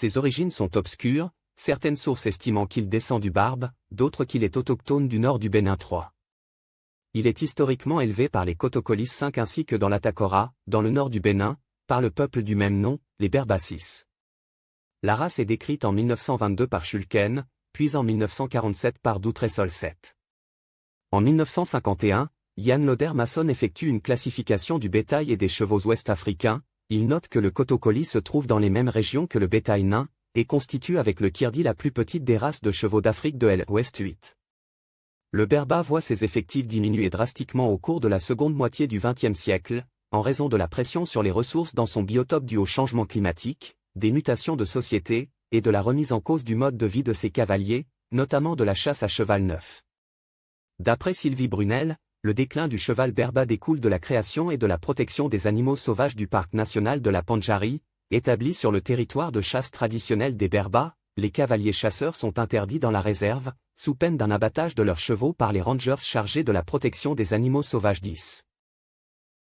Ses origines sont obscures, certaines sources estimant qu'il descend du Barbe, d'autres qu'il est autochtone du nord du Bénin 3. Il est historiquement élevé par les Kotokolis 5 ainsi que dans l'Atakora, dans le nord du Bénin, par le peuple du même nom, les Berbacis. La race est décrite en 1922 par Schulken, puis en 1947 par Doutressol 7. En 1951, Jan Loder-Masson effectue une classification du bétail et des chevaux ouest-africains. Il note que le Kotokoli se trouve dans les mêmes régions que le bétail nain, et constitue avec le Kirdi la plus petite des races de chevaux d'Afrique de l'Ouest 8. Le Berba voit ses effectifs diminuer drastiquement au cours de la seconde moitié du XXe siècle, en raison de la pression sur les ressources dans son biotope due au changement climatique, des mutations de société, et de la remise en cause du mode de vie de ses cavaliers, notamment de la chasse à cheval neuf. D'après Sylvie Brunel, le déclin du cheval Berba découle de la création et de la protection des animaux sauvages du parc national de la Pandjari, établi sur le territoire de chasse traditionnel des Berbas. Les cavaliers chasseurs sont interdits dans la réserve, sous peine d'un abattage de leurs chevaux par les rangers chargés de la protection des animaux sauvages 10.